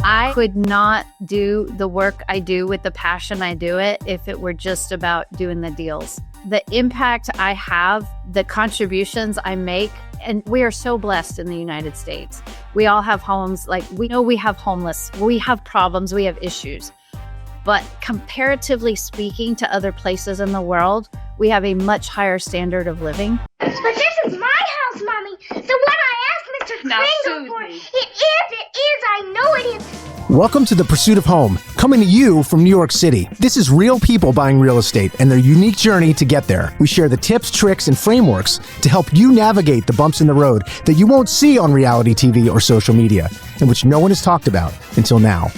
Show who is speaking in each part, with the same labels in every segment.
Speaker 1: I could not do the work I do with the passion I do it if it were just about doing the deals. The impact I have, the contributions I make, and we are so blessed in the United States. We all have homes, like we know we have homeless, we have problems, we have issues. But comparatively speaking to other places in the world, we have a much higher standard of living.
Speaker 2: But this is my house, Mommy. The one I asked Mr. Kringle for. It is, I know it is.
Speaker 3: Welcome to The Pursuit of Home, coming to you from New York City. This is real people buying real estate and their unique journey to get there. We share the tips, tricks, and frameworks to help you navigate the bumps in the road that you won't see on reality TV or social media, and which no one has talked about until now.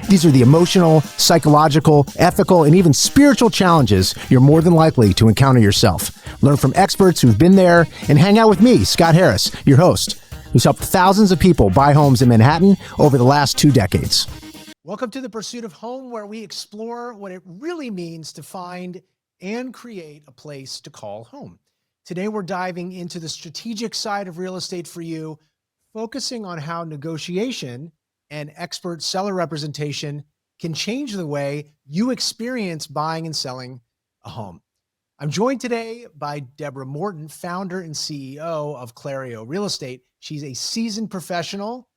Speaker 3: These are the emotional, psychological, ethical, and even spiritual challenges you're more than likely to encounter yourself. Learn from experts who've been there and hang out with me, Scott Harris, your host, who's helped thousands of people buy homes in Manhattan over the last 2 decades. Welcome to The Pursuit of Home, where we explore what it really means to find and create a place to call home. Today, we're diving into the strategic side of real estate for you, focusing on how negotiation and expert seller representation can change the way you experience buying and selling a home. I'm joined today by Deborah Morton, founder and CEO of Clareo Real Estate. She's a seasoned professional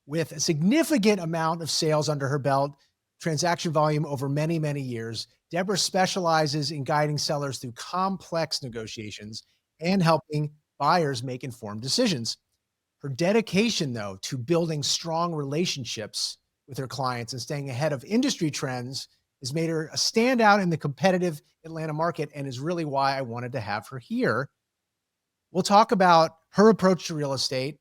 Speaker 3: with a significant amount of sales under her belt, transaction volume over many, many years. Deborah specializes in guiding sellers through complex negotiations and helping buyers make informed decisions. Her dedication, though, to building strong relationships with her clients and staying ahead of industry trends has made her a standout in the competitive Atlanta market and is really why I wanted to have her here. We'll talk about her approach to real estate,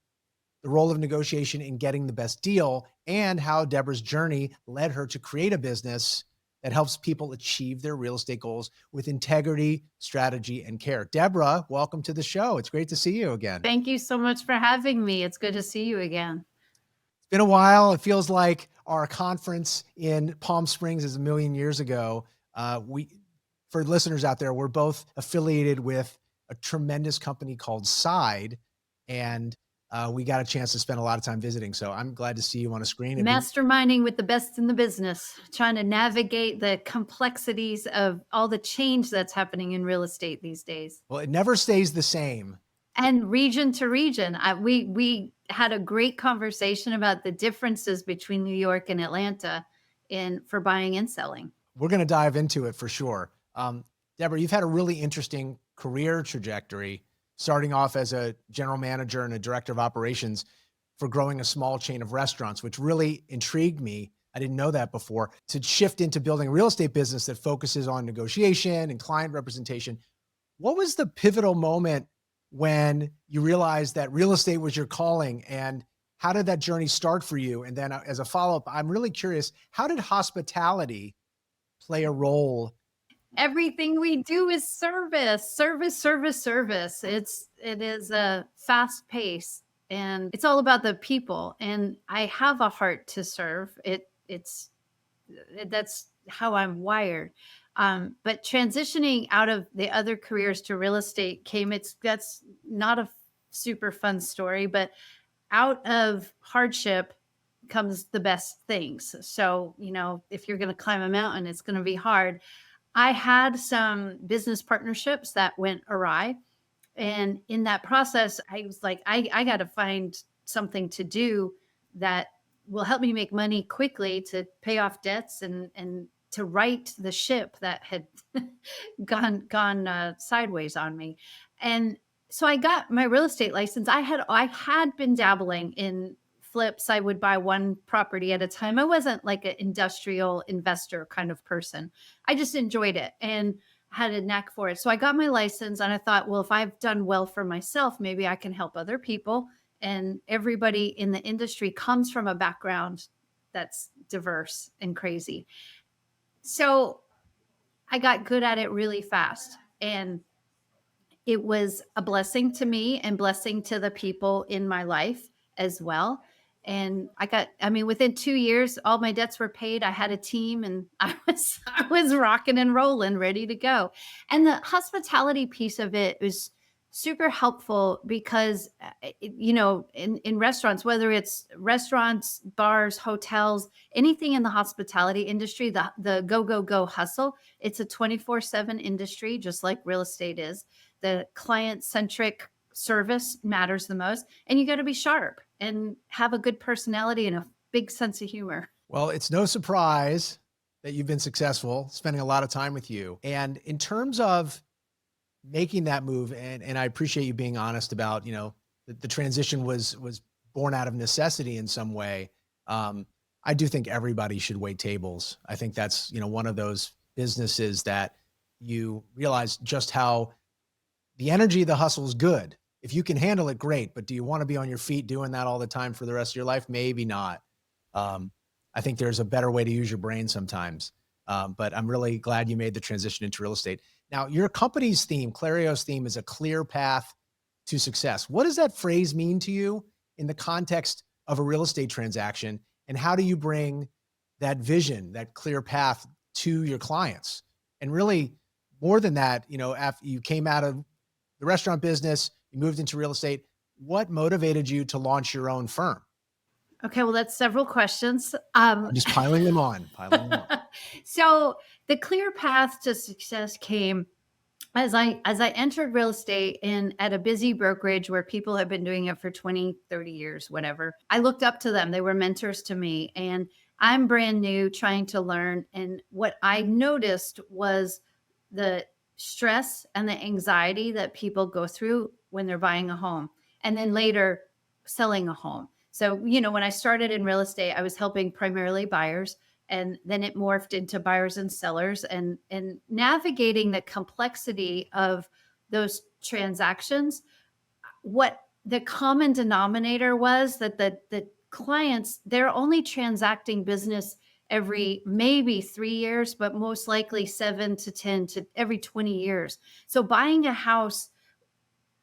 Speaker 3: the role of negotiation in getting the best deal, and how Deborah's journey led her to create a business that helps people achieve their real estate goals with integrity, strategy, and care. Deborah, welcome to the show. It's great to see you again.
Speaker 1: Thank you so much for having me. It's good to see you again.
Speaker 3: It's been a while. It feels like our conference in Palm Springs is a million years ago. For listeners out there, we're both affiliated with a tremendous company called Side, and we got a chance to spend a lot of time visiting. So I'm glad to see you on a screen.
Speaker 1: Masterminding with the best in the business, trying to navigate the complexities of all the change that's happening in real estate these days.
Speaker 3: Well, it never stays the same.
Speaker 1: And region to region, we had a great conversation about the differences between New York and Atlanta for buying and selling.
Speaker 3: We're going to dive into it for sure. Deborah, you've had a really interesting career trajectory, starting off as a general manager and a director of operations for growing a small chain of restaurants, which really intrigued me. I didn't know that before. To shift into building a real estate business that focuses on negotiation and client representation. What was the pivotal moment when you realized that real estate was your calling, and how did that journey start for you? And then as a follow-up, I'm really curious, how did hospitality play a role?
Speaker 1: Everything we do is service. It is a fast pace, and it's all about the people. And I have a heart to serve. That's how I'm wired. But transitioning out of the other careers to real estate that's not a super fun story, but out of hardship comes the best things. So, if you're going to climb a mountain, it's going to be hard. I had some business partnerships that went awry. And in that process, I was like, I got to find something to do that will help me make money quickly to pay off debts and to right the ship that had gone sideways on me. And so I got my real estate license. I had been dabbling in flips. I would buy one property at a time. I wasn't like an industrial investor kind of person. I just enjoyed it and had a knack for it. So I got my license and I thought, well, if I've done well for myself, maybe I can help other people. And everybody in the industry comes from a background that's diverse and crazy. So I got good at it really fast. And it was a blessing to me and blessing to the people in my life as well. And within 2 years, all my debts were paid. I had a team and I was rocking and rolling, ready to go. And the hospitality piece of it was super helpful because, in restaurants, whether it's restaurants, bars, hotels, anything in the hospitality industry, the go, go, go hustle, it's a 24/7 industry, just like real estate is. The client centric service matters the most. And you got to be sharp and have a good personality and a big sense of humor.
Speaker 3: Well, it's no surprise that you've been successful, spending a lot of time with you. And in terms of making that move, and I appreciate you being honest about, the transition was born out of necessity in some way. I do think everybody should wait tables. I think that's, one of those businesses that you realize just how the energy of the hustle is good. If you can handle it, great. But do you want to be on your feet doing that all the time for the rest of your life? Maybe not. Um, I think there's a better way to use your brain sometimes. But I'm really glad you made the transition into real estate. Now, your company's theme, Clareo's theme, is a clear path to success. What does that phrase mean to you in the context of a real estate transaction? And how do you bring that vision, that clear path to your clients? And really, more than that, after you came out of the restaurant business, you moved into real estate. What motivated you to launch your own firm?
Speaker 1: Okay, well, that's several questions.
Speaker 3: I'm just piling them on.
Speaker 1: So the clear path to success came as I entered real estate in at a busy brokerage where people have been doing it for 20, 30 years, whatever. I looked up to them. They were mentors to me, and I'm brand new trying to learn. And what I noticed was the stress and the anxiety that people go through when they're buying a home and then later selling a home. So, when I started in real estate, I was helping primarily buyers, and then it morphed into buyers and sellers, and navigating the complexity of those transactions. What the common denominator was that the clients, they're only transacting business every maybe 3 years, but most likely 7 to 10 to every 20 years. So buying a house,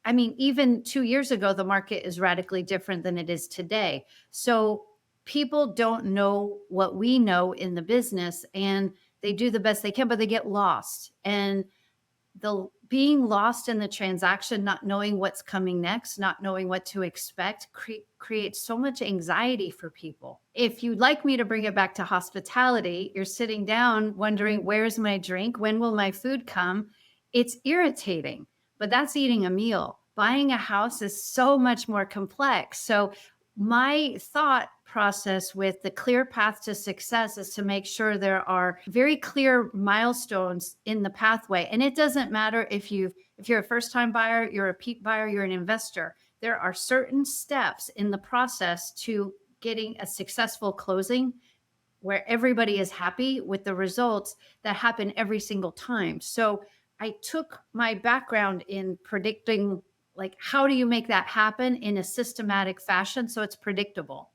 Speaker 1: I mean, even 2 years ago, the market is radically different than it is today. So people don't know what we know in the business, and they do the best they can, but they get lost. And the being lost in the transaction, not knowing what's coming next, not knowing what to expect, creates so much anxiety for people. If you'd like me to bring it back to hospitality, you're sitting down wondering, where's my drink? When will my food come? It's irritating, but that's eating a meal. Buying a house is so much more complex. So my thought process with the clear path to success is to make sure there are very clear milestones in the pathway. And it doesn't matter if you're a first-time buyer, you're a repeat buyer, you're an investor. There are certain steps in the process to getting a successful closing where everybody is happy with the results that happen every single time. So I took my background in predicting, like, how do you make that happen in a systematic fashion so it's predictable?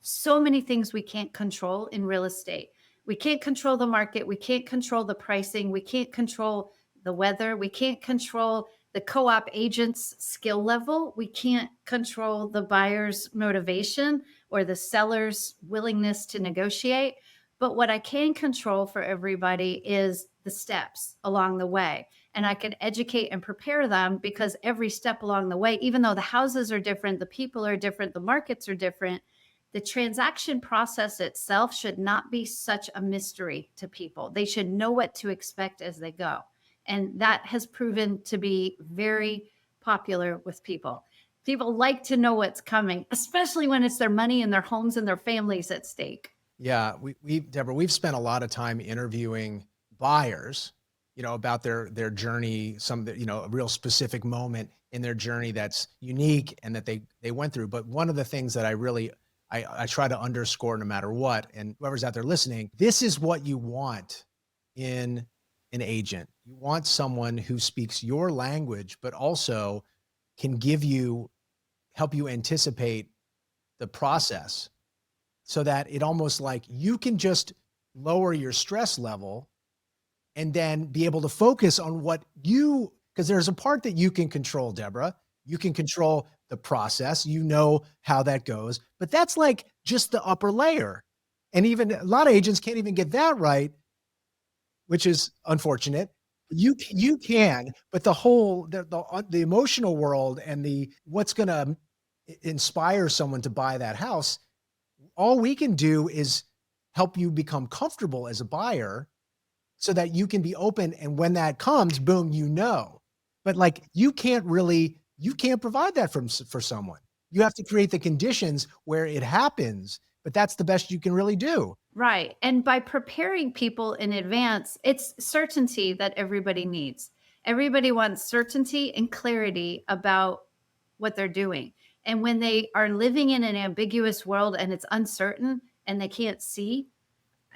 Speaker 1: So many things we can't control in real estate. We can't control the market. We can't control the pricing. We can't control the weather. We can't control the co-op agent's skill level. We can't control the buyer's motivation or the seller's willingness to negotiate. But what I can control for everybody is the steps along the way. And I can educate and prepare them, because every step along the way, even though the houses are different, the people are different, the markets are different, the transaction process itself should not be such a mystery to people. They should know what to expect as they go. And that has proven to be very popular with people. People like to know what's coming, especially when it's their money and their homes and their families at stake.
Speaker 3: Yeah, Deborah, we've spent a lot of time interviewing buyers, about their journey, a real specific moment in their journey that's unique and that they went through. But one of the things that I try to underscore no matter what, and whoever's out there listening, this is what you want in an agent. You want someone who speaks your language, but also can help you anticipate the process, so that it almost like you can just lower your stress level and then be able to focus on because there's a part that you can control, Deborah. You can control the process, how that goes, but that's like just the upper layer. And even a lot of agents can't even get that right, which is unfortunate. You can, but the whole the emotional world and the what's gonna inspire someone to buy that house, all we can do is help you become comfortable as a buyer so that you can be open, and when that comes, boom, you know. But, like, you can't provide that for someone. You have to create the conditions where it happens, but that's the best you can really do.
Speaker 1: Right. And by preparing people in advance, it's certainty that everybody needs. Everybody wants certainty and clarity about what they're doing. And when they are living in an ambiguous world and it's uncertain and they can't see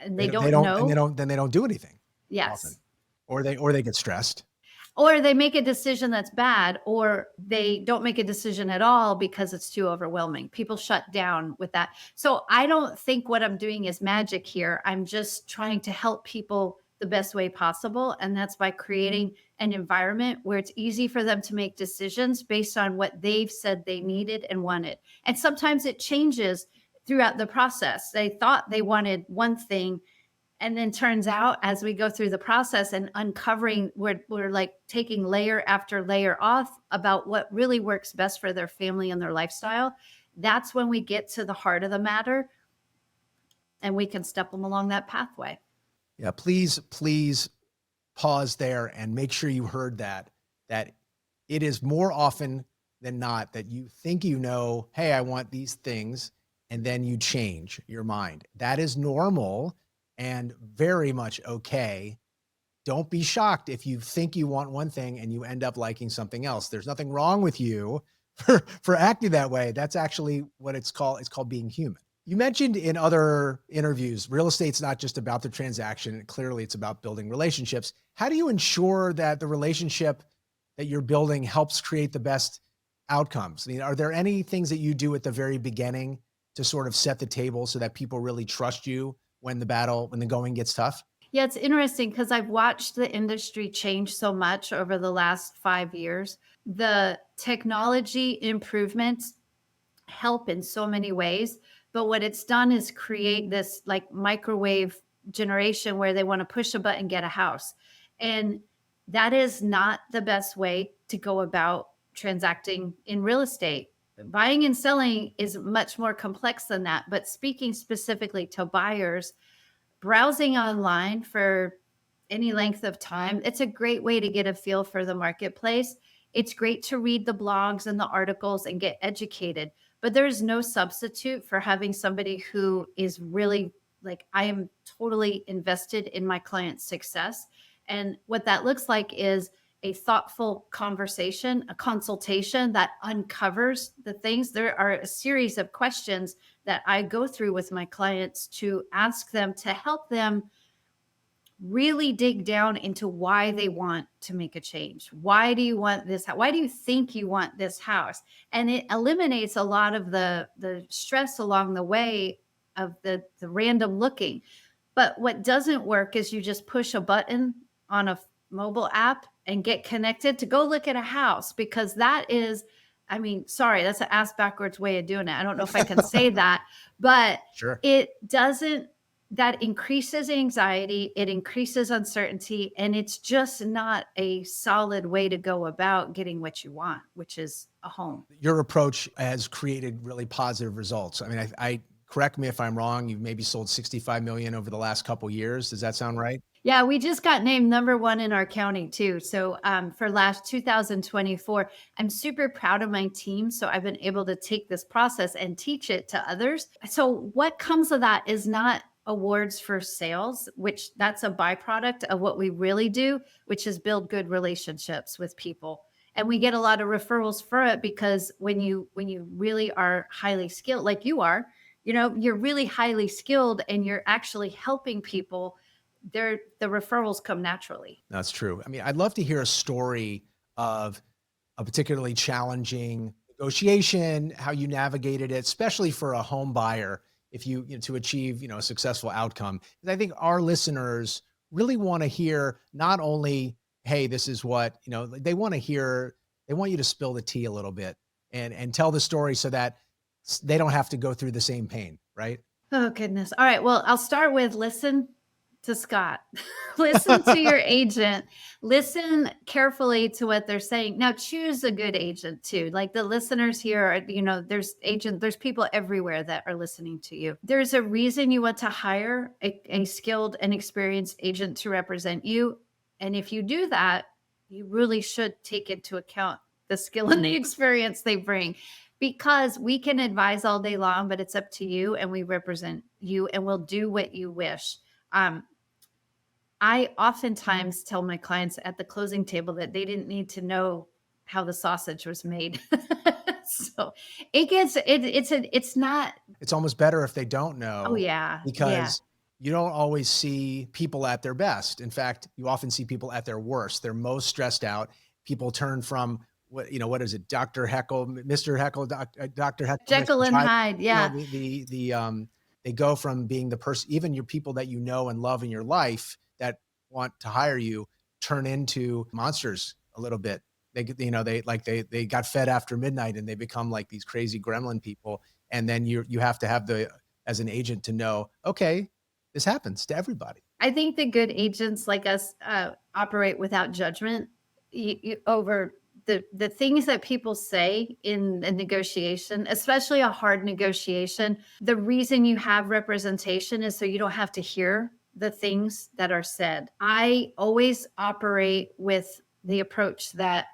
Speaker 1: and they
Speaker 3: They
Speaker 1: don't
Speaker 3: don't and
Speaker 1: know,
Speaker 3: they don't do anything often,
Speaker 1: yes.
Speaker 3: or they get stressed.
Speaker 1: Or they make a decision that's bad, or they don't make a decision at all because it's too overwhelming. People shut down with that. So I don't think what I'm doing is magic here. I'm just trying to help people the best way possible. And that's by creating an environment where it's easy for them to make decisions based on what they've said they needed and wanted. And sometimes it changes throughout the process. They thought they wanted one thing, and then turns out as we go through the process and uncovering, we're like taking layer after layer off about what really works best for their family and their lifestyle. That's when we get to the heart of the matter and we can step them along that pathway.
Speaker 3: Yeah, please pause there and make sure you heard that it is more often than not that you think you know, "Hey, I want these things," and then you change your mind. That is normal and very much okay. Don't be shocked if you think you want one thing and you end up liking something else. There's nothing wrong with you for acting that way. That's actually what it's called. It's called being human. You mentioned in other interviews, real estate's not just about the transaction. Clearly, it's about building relationships. How do you ensure that the relationship that you're building helps create the best outcomes? I mean, are there any things that you do at the very beginning to sort of set the table so that people really trust you when the going gets tough?
Speaker 1: Yeah, it's interesting because I've watched the industry change so much over the last 5 years. The technology improvements help in so many ways. But what it's done is create this like microwave generation where they want to push a button, get a house. And that is not the best way to go about transacting in real estate. Buying and selling is much more complex than that. But speaking specifically to buyers, browsing online for any length of time, it's a great way to get a feel for the marketplace. It's great to read the blogs and the articles and get educated, but there's no substitute for having somebody who is really like, I am totally invested in my client's success. And what that looks like is a thoughtful conversation, a consultation that uncovers the things. There are a series of questions that I go through with my clients to ask them to help them really dig down into why they want to make a change. Why do you want this? Why do you think you want this house? And it eliminates a lot of the stress along the way of the random looking. But what doesn't work is you just push a button on a mobile app and get connected to go look at a house, because that is, I mean, sorry, that's an ass backwards way of doing it. I don't know if I can say that, but
Speaker 3: Sure.
Speaker 1: it doesn't, that increases anxiety, it increases uncertainty, and it's just not a solid way to go about getting what you want, which is a home.
Speaker 3: Your approach has created really positive results. I mean, I correct me if I'm wrong. You've maybe sold 65 million over the last couple years. Does that sound right?
Speaker 1: Yeah, we just got named number one in our county too. So for last 2024, I'm super proud of my team. So I've been able to take this process and teach it to others. So what comes of that is not awards for sales, which that's a byproduct of what we really do, which is build good relationships with people. And we get a lot of referrals for it because when you really are highly skilled, like you are, you're really highly skilled and you're actually helping people, the referrals come naturally.
Speaker 3: That's true. I mean, I'd love to hear a story of a particularly challenging negotiation, how you navigated it, especially for a home buyer, if to achieve, a successful outcome. 'Cause I think our listeners really want to hear not only, hey, this is what, they want to hear, they want you to spill the tea a little bit and tell the story so that they don't have to go through the same pain, right?
Speaker 1: Oh goodness. All right. Well, I'll start with listen. to Scott. Listen to your agent. Listen carefully to what they're saying. Now choose a good agent too. Like the listeners here are, there's people everywhere that are listening to you. There's a reason you want to hire a skilled and experienced agent to represent you. And if you do that, you really should take into account the skill and the experience they bring, because we can advise all day long, but it's up to you, and we represent you, and we'll do what you wish. I oftentimes tell my clients at the closing table that they didn't need to know how the sausage was made. So it's not.
Speaker 3: It's almost better if they don't know.
Speaker 1: Oh yeah.
Speaker 3: Because you don't always see people at their best. In fact, you often see people at their worst. They're most stressed out. People turn from what is it? Dr. Heckle, Mr. Heckle, Dr. Heckle,
Speaker 1: Jekyll and Hyde. Yeah.
Speaker 3: They go from being the person, even your people that you know and love in your life that want to hire you, turn into monsters a little bit. They got fed after midnight and they become like these crazy gremlin people. And then you have to as an agent to know, okay, this happens to everybody.
Speaker 1: I think the good agents like us operate without judgment over the things that people say in a negotiation, especially a hard negotiation. The reason you have representation is so you don't have to hear the things that are said. I always operate with the approach that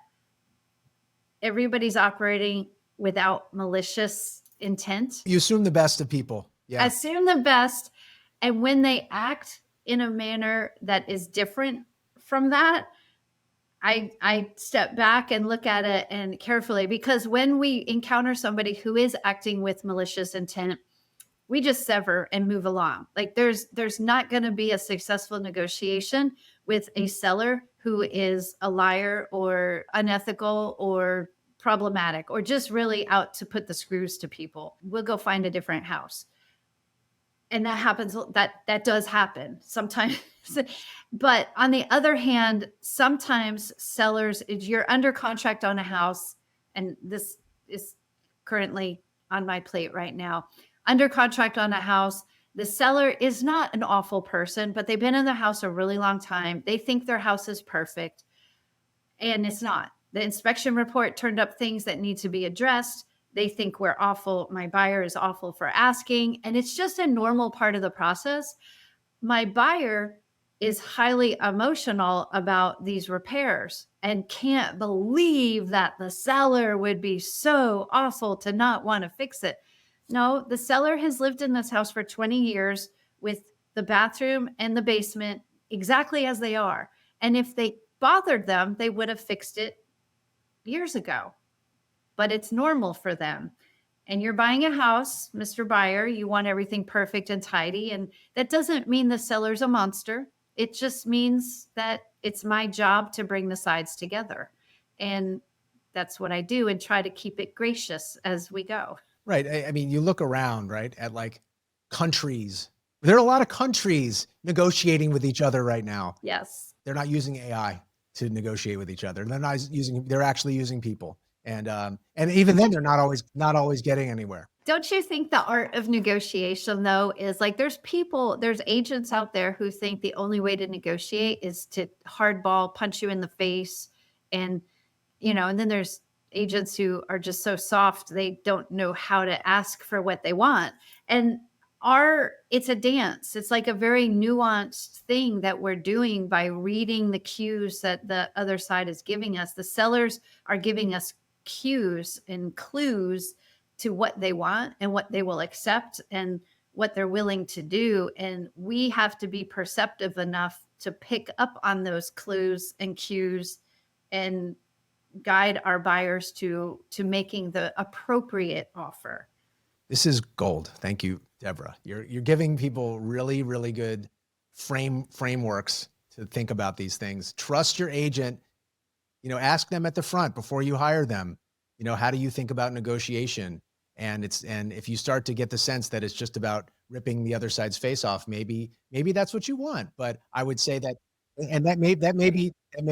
Speaker 1: everybody's operating without malicious intent.
Speaker 3: You assume the best of people. Yeah.
Speaker 1: Assume the best. And when they act in a manner that is different from that, I step back and look at it and carefully, because when we encounter somebody who is acting with malicious intent, we just sever and move along. Like there's not going to be a successful negotiation with a seller who is a liar or unethical or problematic or just really out to put the screws to people. We'll go find a different house. And that happens, that does happen sometimes. But on the other hand, sometimes sellers, you're under contract on a house, and this is currently on my plate right now. Under contract on a house, the seller is not an awful person, but they've been in the house a really long time. They think their house is perfect, and it's not. The inspection report turned up things that need to be addressed. They think we're awful. My buyer is awful for asking, and it's just a normal part of the process. My buyer is highly emotional about these repairs and can't believe that the seller would be so awful to not want to fix it. No, the seller has lived in this house for 20 years with the bathroom and the basement exactly as they are. And if they bothered them, they would have fixed it years ago. But it's normal for them. And you're buying a house, Mr. Buyer, you want everything perfect and tidy. And that doesn't mean the seller's a monster. It just means that it's my job to bring the sides together. And that's what I do, and try to keep it gracious as we go.
Speaker 3: Right. I mean, you look around, right, at like countries. There are a lot of countries negotiating with each other right now.
Speaker 1: Yes.
Speaker 3: They're not using AI to negotiate with each other. They're actually using people. And even then they're not always getting anywhere.
Speaker 1: Don't you think the art of negotiation though is like there's agents out there who think the only way to negotiate is to hardball punch you in the face, and and then there's agents who are just so soft they don't know how to ask for what they want. And it's a dance. It's like a very nuanced thing that we're doing by reading the cues that the other side is giving us. The sellers are giving us cues and clues to what they want and what they will accept and what they're willing to do. And we have to be perceptive enough to pick up on those clues and cues and guide our buyers to making the appropriate offer.
Speaker 3: This is gold. Thank you, Deborah. You're giving people really, really good frameworks to think about these things. Trust your agent. Ask them at the front before you hire them, how do you think about negotiation? And if you start to get the sense that it's just about ripping the other side's face off, maybe that's what you want. But I would say that, and that may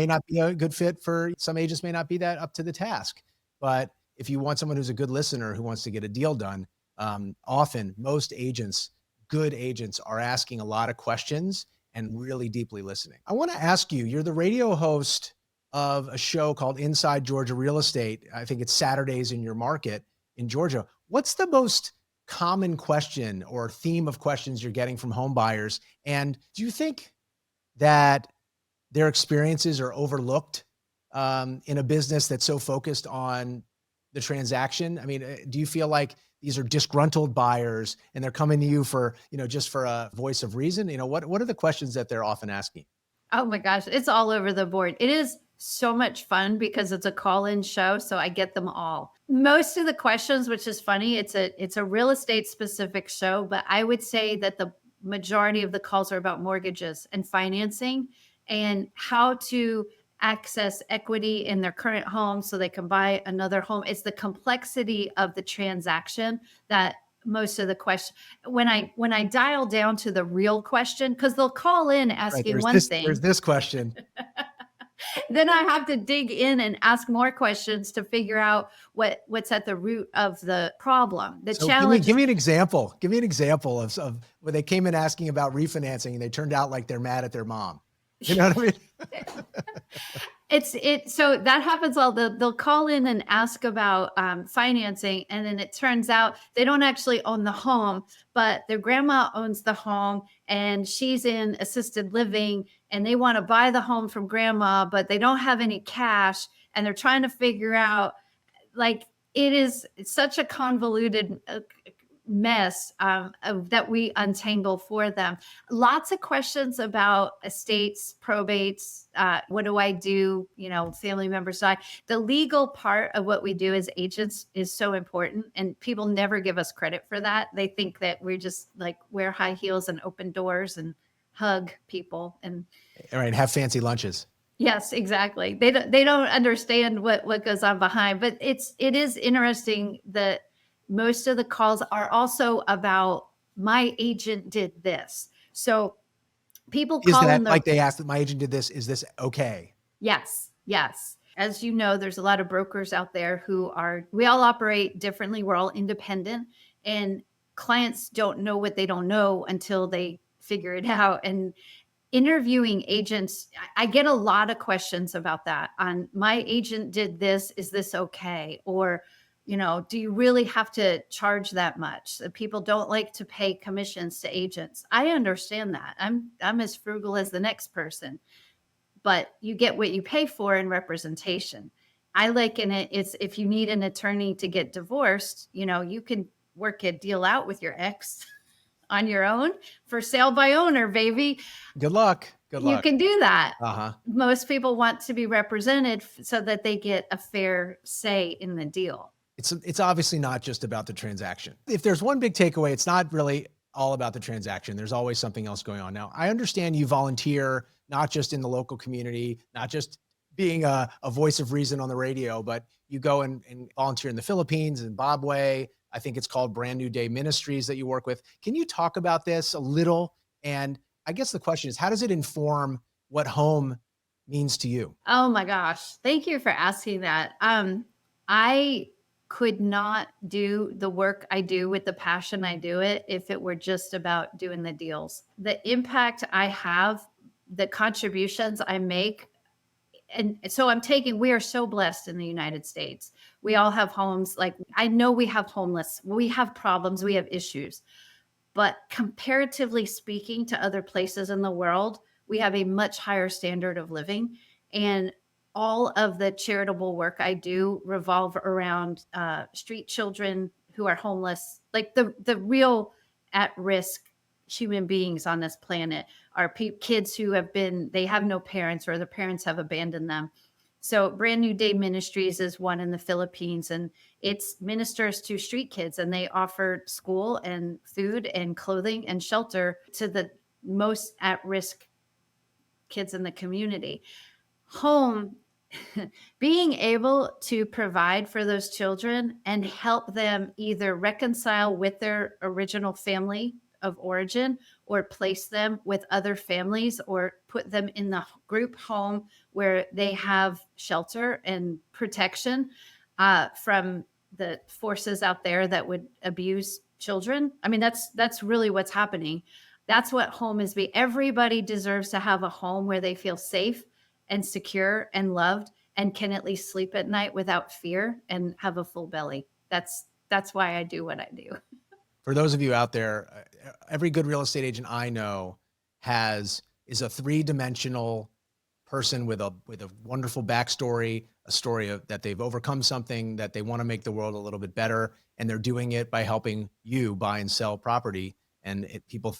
Speaker 3: not be a good fit for some agents, may not be that up to the task. But if you want someone who's a good listener who wants to get a deal done, often most agents, good agents, are asking a lot of questions and really deeply listening. I want to ask you, you're the radio host of a show called Inside Georgia Real Estate. I think it's Saturdays in your market in Georgia. What's the most common question or theme of questions you're getting from home buyers? And do you think that their experiences are overlooked in a business that's so focused on the transaction? I mean, do you feel like these are disgruntled buyers and they're coming to you for, just for a voice of reason? What are the questions that they're often asking?
Speaker 1: Oh my gosh, it's all over the board. It is so much fun because it's a call-in show, so I get them all. Most of the questions, which is funny, it's a real estate specific show, but I would say that the majority of the calls are about mortgages and financing and how to access equity in their current home so they can buy another home. It's the complexity of the transaction that most of the question when I dial down to the real question, because they'll call in
Speaker 3: Right.
Speaker 1: asking
Speaker 3: There's
Speaker 1: thing,
Speaker 3: this question.
Speaker 1: then I have to dig in and ask more questions to figure out what's at the root of the problem. The
Speaker 3: So
Speaker 1: challenge
Speaker 3: give me an example. Give me an example of where they came in asking about refinancing and they turned out like they're mad at their mom. You know what I mean?
Speaker 1: so that happens all they'll call in and ask about financing, and then it turns out they don't actually own the home, but their grandma owns the home and she's in assisted living, and they want to buy the home from grandma, but they don't have any cash, and they're trying to figure out, like, it's such a convoluted mess that we untangle for them. Lots of questions about estates, probates. What do I do? Family members die. The legal part of what we do as agents is so important, and people never give us credit for that. They think that we're just like wear high heels and open doors and hug people and
Speaker 3: All right. Have fancy lunches.
Speaker 1: yes, exactly. They don't understand what goes on behind, but it is interesting that most of the calls are also about my agent did this. So people
Speaker 3: Is
Speaker 1: call in
Speaker 3: that
Speaker 1: the
Speaker 3: like they asked that my agent did this? Is this okay?
Speaker 1: yes, yes. As you know, there's a lot of brokers out there we all operate differently. We're all independent, and clients don't know what they don't know until they figure it out. And interviewing agents, I get a lot of questions about that. On my agent did this, is this okay? Or, do you really have to charge that much? People don't like to pay commissions to agents. I understand that. I'm as frugal as the next person, but you get what you pay for in representation. I liken it's if you need an attorney to get divorced, you can work a deal out with your ex on your own for sale by owner, baby.
Speaker 3: Good luck. Good
Speaker 1: You
Speaker 3: luck.
Speaker 1: can do that.
Speaker 3: Uh-huh.
Speaker 1: Most people want to be represented so that they get a fair say in the deal.
Speaker 3: It's obviously not just about the transaction. If there's one big takeaway, it's not really all about the transaction. There's always something else going on. Now, I understand you volunteer, not just in the local community, not just being a voice of reason on the radio, but you go and volunteer in the Philippines, Zimbabwe. I think it's called Brand New Day Ministries that you work with. Can you talk about this a little? And I guess the question is, how does it inform what home means to you?
Speaker 1: Oh my gosh. Thank you for asking that. I could not do the work I do with the passion I do it if it were just about doing the deals. The impact I have, the contributions I make, and so we are so blessed in the United States. We all have homes. Like, I know we have homeless, we have problems, we have issues, but comparatively speaking to other places in the world, we have a much higher standard of living. And all of the charitable work I do revolve around street children who are homeless, like the real at-risk human beings on this planet are kids who they have no parents, or the parents have abandoned them. So Brand New Day Ministries is one in the Philippines, and it's ministers to street kids, and they offer school and food and clothing and shelter to the most at-risk kids in the community. Home, being able to provide for those children and help them either reconcile with their original family of origin, or place them with other families, or put them in the group home where they have shelter and protection from the forces out there that would abuse children. I mean, that's really what's happening. That's what home is. Everybody deserves to have a home where they feel safe and secure and loved and can at least sleep at night without fear and have a full belly. That's why I do what I do.
Speaker 3: For those of you out there, every good real estate agent I know is a three-dimensional person with a wonderful backstory, a story of that they've overcome something, that they want to make the world a little bit better, and they're doing it by helping you buy and sell property. And people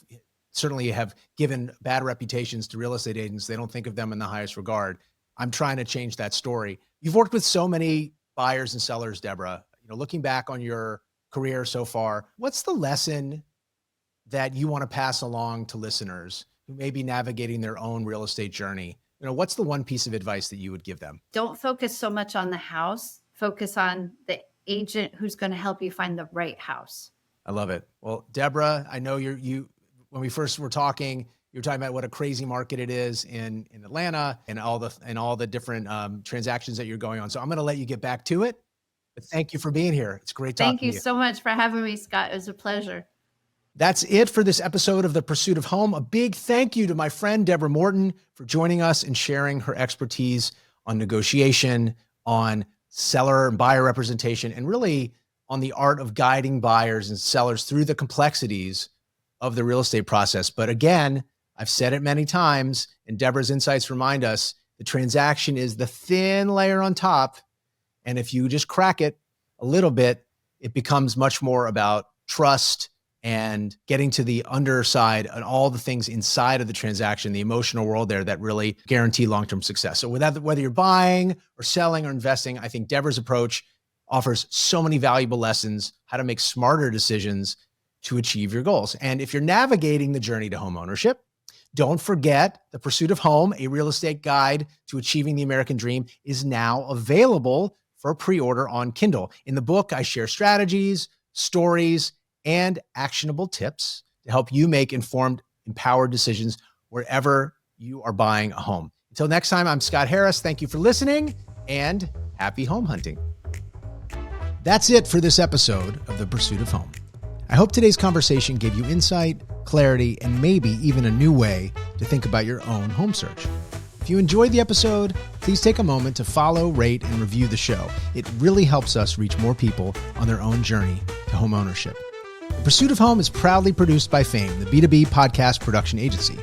Speaker 3: certainly have given bad reputations to real estate agents. They don't think of them in the highest regard. I'm trying to change that story. You've worked with so many buyers and sellers, Deborah. Looking back on your career so far, what's the lesson that you want to pass along to listeners who may be navigating their own real estate journey? What's the one piece of advice that you would give them?
Speaker 1: Don't focus so much on the house. Focus on the agent who's going to help you find the right house.
Speaker 3: I love it. Well, Deborah, I know when we first were talking, you were talking about what a crazy market it is in Atlanta and all the different transactions that you're going on. So I'm going to let you get back to it. But thank you for being here. It's great talking to you.
Speaker 1: Thank you so much for having me, Scott. It was a pleasure.
Speaker 3: That's it for this episode of The Pursuit of Home. A big thank you to my friend Deborah Morton for joining us and sharing her expertise on negotiation, on seller and buyer representation, and really on the art of guiding buyers and sellers through the complexities of the real estate process. But again, I've said it many times, and Deborah's insights remind us, the transaction is the thin layer on top. And if you just crack it a little bit, it becomes much more about trust and getting to the underside and all the things inside of the transaction, the emotional world there that really guarantee long-term success. So whether you're buying or selling or investing, I think Deborah's approach offers so many valuable lessons, how to make smarter decisions to achieve your goals. And if you're navigating the journey to home ownership, don't forget The Pursuit of Home, a real estate guide to achieving the American dream, is now available for pre-order on Kindle. In the book, I share strategies, stories, and actionable tips to help you make informed, empowered decisions wherever you are buying a home. Until next time, I'm Scott Harris. Thank you for listening and happy home hunting. That's it for this episode of The Pursuit of Home. I hope today's conversation gave you insight, clarity, and maybe even a new way to think about your own home search. If you enjoyed the episode, please take a moment to follow, rate, and review the show. It really helps us reach more people on their own journey to home ownership. The Pursuit of Home is proudly produced by Fame, the B2B podcast production agency.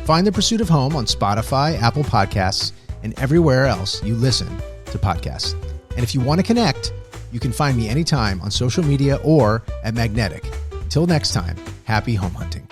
Speaker 3: Find The Pursuit of Home on Spotify, Apple Podcasts, and everywhere else you listen to podcasts. And if you want to connect, you can find me anytime on social media or at Magnetic. Until next time, happy home hunting.